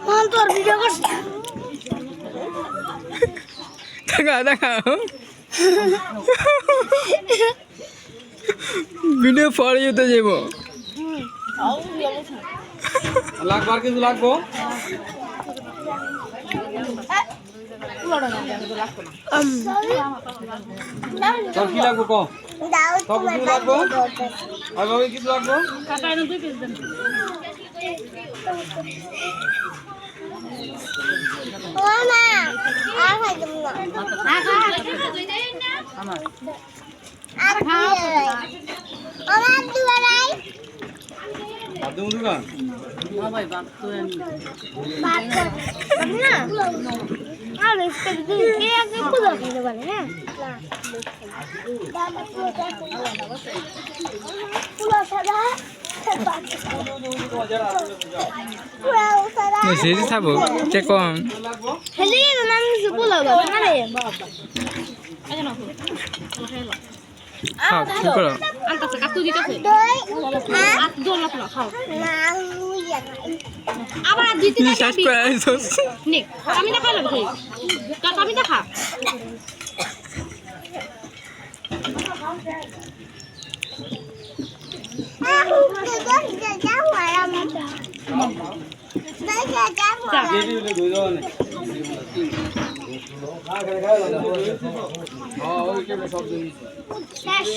কোন তোর ভিডিও করছ দেখা দেখা ভিডিও পরে যেতে যাব লাগবার কিছু লাগবো তোর কি লাগবো ক দাও সব কিছু লাগবো আর ভাবে কিছু লাগবো ও মা আর খাই দেব না আমার আর খাই ও মা দিবা নাই বাদ দেবো দোকান না ভাই বাপ তো বাদ না আর इसके दिन के आगे पूजा करने वाले हैं दादा पूजा सादा पूरा सादा সেজি থাকবো কে কম হেলি না আমি পুলা বাবা না রে খাও কি করো আনতাছে কাটু দিতেছে দই আট দোল না খাও না হুইয়া আবার দুই তিন তুই শেষ করে আইছস নিক আমি না খাইলাম ভাই কাট আমি দেখা দিয়ে দিলে ধুই দাও না হ্যাঁ ওই কেমন সব জিনিস শেষ